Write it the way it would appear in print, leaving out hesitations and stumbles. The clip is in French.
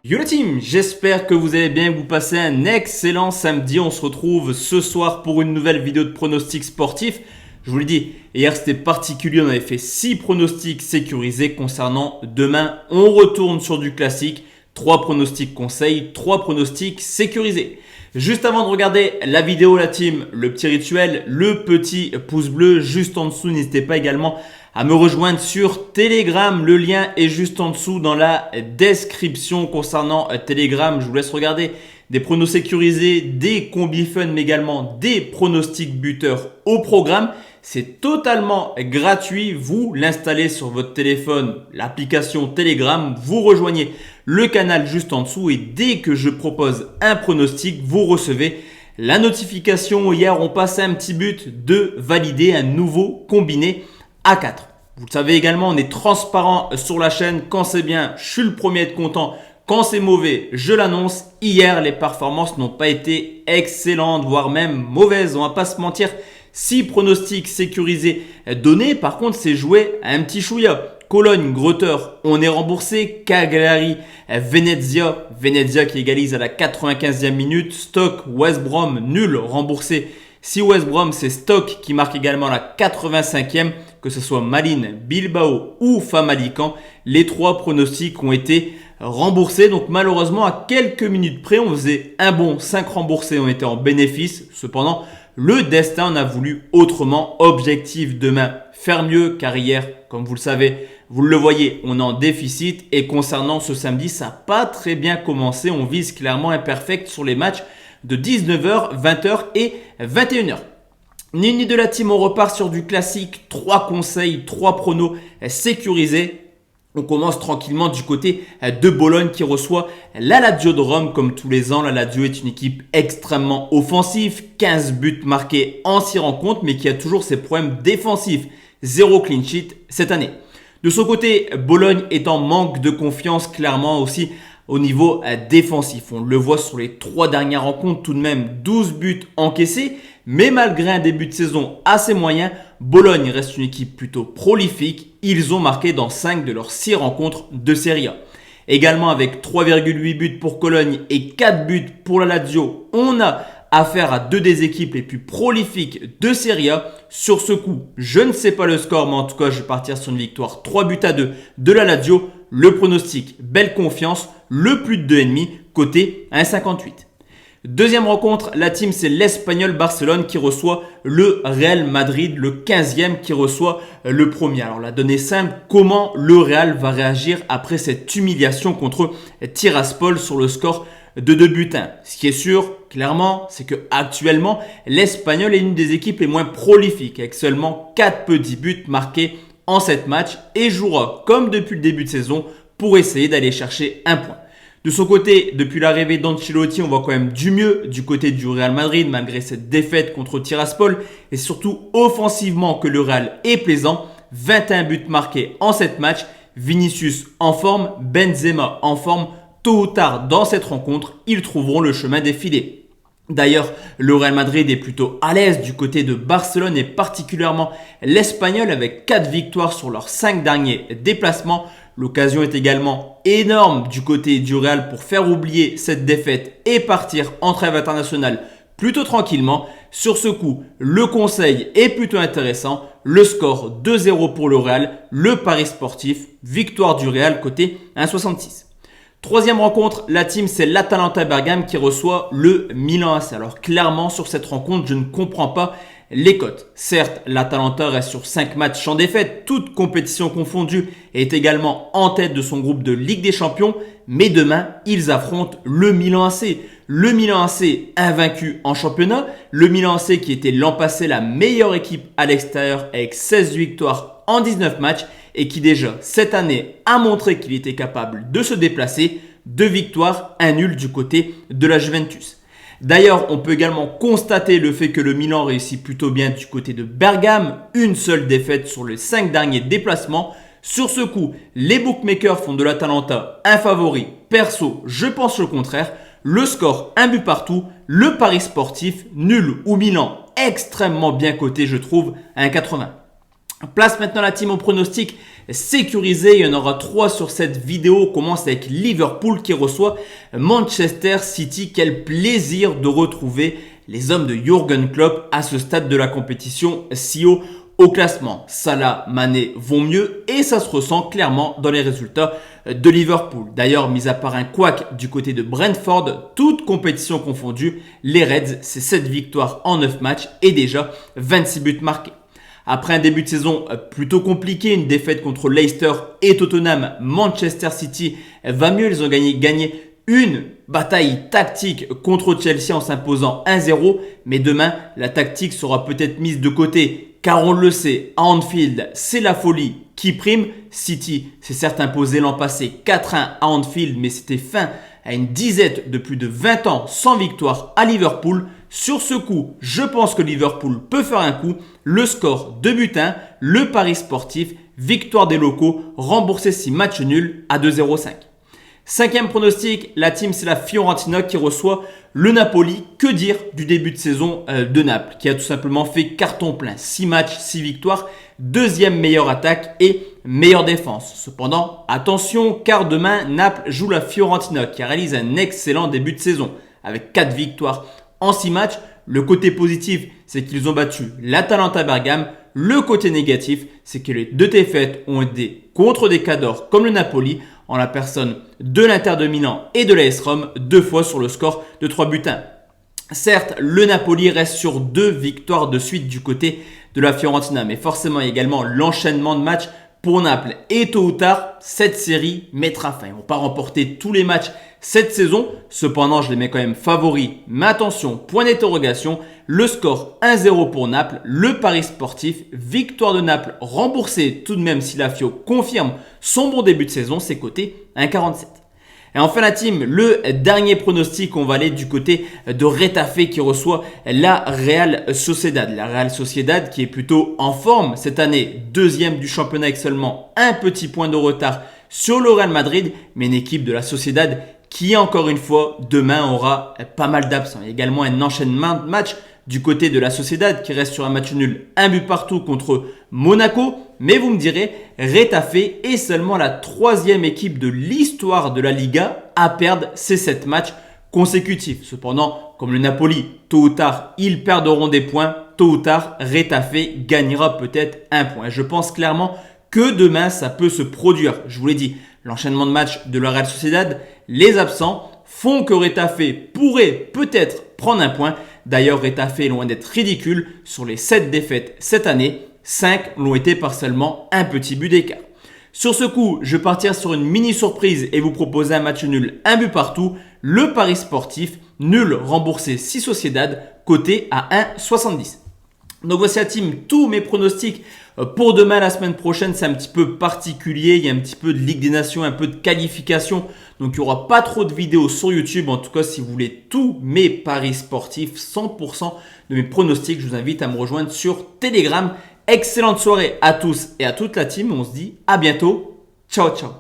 Yo la team, j'espère que vous allez bien, que vous passez un excellent samedi. On se retrouve ce soir pour une nouvelle vidéo de pronostics sportifs. Je vous l'ai dit, hier c'était particulier, on avait fait 6 pronostics sécurisés concernant demain. On retourne sur du classique, 3 pronostics conseils, 3 pronostics sécurisés. Juste avant de regarder la vidéo la team, le petit rituel, le petit pouce bleu juste en dessous. N'hésitez pas également à me rejoindre sur Telegram. Le lien est juste en dessous dans la description concernant Telegram. Je vous laisse regarder des pronos sécurisés, des combis fun, mais également des pronostics buteurs au programme. C'est totalement gratuit. Vous l'installez sur votre téléphone, l'application Telegram. Vous rejoignez le canal juste en dessous et dès que je propose un pronostic, vous recevez la notification. Hier, on passait un petit but de valider un nouveau combiné à 4. Vous le savez également, on est transparent sur la chaîne. Quand c'est bien, je suis le premier à être content. Quand c'est mauvais, je l'annonce. Hier, les performances n'ont pas été excellentes, voire même mauvaises. On va pas se mentir. 6 pronostics sécurisés donnés. Par contre, c'est joué à un petit chouïa. Cologne, Greuther, on est remboursé. Cagliari, Venezia. Venezia qui égalise à la 95e minute. Stoke, West Brom, nul, remboursé. Si West Brom, c'est Stoke qui marque également la 85e, que ce soit Malines, Bilbao ou Famalicão, les 3 pronostics ont été remboursés. Donc malheureusement, à quelques minutes près, on faisait un bon 5 remboursés, on était en bénéfice. Cependant, le destin en a voulu autrement. Objectif demain, faire mieux, car hier, comme vous le savez, vous le voyez, on est en déficit. Et concernant ce samedi, ça n'a pas très bien commencé. On vise clairement imperfect sur les matchs de 19h, 20h et 21h. Ni de la team, on repart sur du classique. 3 conseils, 3 pronos sécurisés. On commence tranquillement du côté de Bologne qui reçoit la Lazio de Rome. Comme tous les ans, la Lazio est une équipe extrêmement offensive. 15 buts marqués en 6 rencontres, mais qui a toujours ses problèmes défensifs. 0 clean sheet cette année. De son côté, Bologne est en manque de confiance clairement aussi au niveau défensif. On le voit sur les 3 dernières rencontres, tout de même 12 buts encaissés. Mais malgré un début de saison assez moyen, Bologne reste une équipe plutôt prolifique. Ils ont marqué dans 5 de leurs 6 rencontres de Serie A. Également avec 3,8 buts pour Cologne et 4 buts pour la Lazio, on a affaire à 2 des équipes les plus prolifiques de Serie A. Sur ce coup, je ne sais pas le score, mais en tout cas, je vais partir sur une victoire 3-2 de la Lazio. Le pronostic, belle confiance, le plus de 2,5 côté 1,58. Deuxième rencontre, la team c'est l'Espagnol Barcelone qui reçoit le Real Madrid, le 15e qui reçoit le premier. Alors la donnée simple, comment le Real va réagir après cette humiliation contre Tiraspol sur le score de 2-1. Ce qui est sûr, clairement, c'est que actuellement l'Espagnol est une des équipes les moins prolifiques avec seulement 4 petits buts marqués en 7 matchs et jouera comme depuis le début de saison pour essayer d'aller chercher un point. De son côté, depuis l'arrivée d'Ancelotti, on voit quand même du mieux du côté du Real Madrid malgré cette défaite contre Tiraspol et surtout offensivement que le Real est plaisant. 21 buts marqués en 7 matchs, Vinicius en forme, Benzema en forme. Tôt ou tard dans cette rencontre, ils trouveront le chemin des filets. D'ailleurs, le Real Madrid est plutôt à l'aise du côté de Barcelone et particulièrement l'Espagnol avec 4 victoires sur leurs 5 derniers déplacements. L'occasion est également énorme du côté du Real pour faire oublier cette défaite et partir en trêve internationale plutôt tranquillement. Sur ce coup, le conseil est plutôt intéressant. Le score 2-0 pour le Real, le pari sportif, victoire du Real côté 1,66. Troisième rencontre, la team c'est l'Atalanta Bergame qui reçoit le Milan AC. Alors clairement sur cette rencontre, je ne comprends pas les cotes. Certes, l'Atalanta reste sur 5 matchs sans défaite, toute compétition confondue, et est également en tête de son groupe de Ligue des Champions. Mais demain, ils affrontent le Milan AC. Le Milan AC invaincu en championnat. Le Milan AC qui était l'an passé la meilleure équipe à l'extérieur avec 16 victoires en 19 matchs et qui déjà cette année a montré qu'il était capable de se déplacer. 2 victoires, 1 nul du côté de la Juventus. D'ailleurs, on peut également constater le fait que le Milan réussit plutôt bien du côté de Bergame. Une seule défaite sur les 5 derniers déplacements. Sur ce coup, les bookmakers font de l'Atalanta un favori. Perso, je pense le contraire. Le score, un but partout. Le pari sportif, nul ou Milan, extrêmement bien coté je trouve, à 1,80. Place maintenant la team au pronostic sécurisés. Il y en aura 3 sur cette vidéo. On commence avec Liverpool qui reçoit Manchester City. Quel plaisir de retrouver les hommes de Jürgen Klopp à ce stade de la compétition si haut au classement. Salah, Mané vont mieux et ça se ressent clairement dans les résultats de Liverpool. D'ailleurs, mis à part un couac du côté de Brentford, toute compétition confondue, les Reds, c'est 7 victoires en 9 matchs et déjà 26 buts marqués. Après un début de saison plutôt compliqué, une défaite contre Leicester et Tottenham, Manchester City va mieux. Ils ont gagné une bataille tactique contre Chelsea en s'imposant 1-0. Mais demain, la tactique sera peut-être mise de côté car on le sait, à Anfield, c'est la folie qui prime. City s'est certes imposé l'an passé 4-1 à Anfield, mais c'était fin à une disette de plus de 20 ans sans victoire à Liverpool. Sur ce coup, je pense que Liverpool peut faire un coup. Le score 2-1, le pari sportif, victoire des locaux, remboursé 6 matchs nuls à 2,05. Cinquième pronostic, la team c'est la Fiorentina qui reçoit le Napoli. Que dire du début de saison de Naples qui a tout simplement fait carton plein. 6 matchs, 6 victoires, deuxième meilleure attaque et meilleure défense. Cependant, attention car demain Naples joue la Fiorentina qui réalise un excellent début de saison avec 4 victoires en 6 matchs. Le côté positif, c'est qu'ils ont battu l'Atalanta Bergame. Le côté négatif, c'est que les 2 défaites ont été contre des cadors comme le Napoli, en la personne de l'Inter de Milan et de l'AS Rome, 2 fois sur le score de 3-1. Certes, le Napoli reste sur 2 victoires de suite du côté de la Fiorentina, mais forcément également l'enchaînement de matchs pour Naples. Et tôt ou tard, cette série mettra fin. Ils ne vont pas remporter tous les matchs cette saison. Cependant, je les mets quand même favoris. Mais attention, point d'interrogation, le score 1-0 pour Naples, le pari sportif, victoire de Naples remboursée tout de même si la Fio confirme son bon début de saison, c'est coté 1,47. Et enfin la team, le dernier pronostic, on va aller du côté de Retafe qui reçoit la Real Sociedad. La Real Sociedad qui est plutôt en forme cette année, deuxième du championnat avec seulement un petit point de retard sur le Real Madrid, mais une équipe de la Sociedad qui encore une fois demain aura pas mal d'absents. Il y a également un enchaînement de matchs du côté de la Sociedad qui reste sur un match nul, un but partout contre Monaco. Mais vous me direz, Retafe est seulement la 3e équipe de l'histoire de la Liga à perdre ces 7 matchs consécutifs. Cependant, comme le Napoli, tôt ou tard, ils perdront des points. Tôt ou tard, Retafe gagnera peut-être un point. Je pense clairement que demain, ça peut se produire. Je vous l'ai dit, l'enchaînement de matchs de la Real Sociedad, les absents font que Retafe pourrait peut-être prendre un point. D'ailleurs, Retafe est loin d'être ridicule. Sur les 7 défaites cette année, 5 l'ont été par seulement un petit but d'écart. Sur ce coup, je vais partir sur une mini surprise et vous proposer un match nul, un but partout. Le pari sportif, nul remboursé 6 Sociedad, coté à 1,70. Donc voici la team, tous mes pronostics pour demain, la semaine prochaine, c'est un petit peu particulier. Il y a un petit peu de Ligue des Nations, un peu de qualification. Donc il n'y aura pas trop de vidéos sur YouTube. En tout cas, si vous voulez tous mes paris sportifs, 100% de mes pronostics, je vous invite à me rejoindre sur Telegram. Excellente soirée à tous et à toute la team. On se dit à bientôt. Ciao, ciao.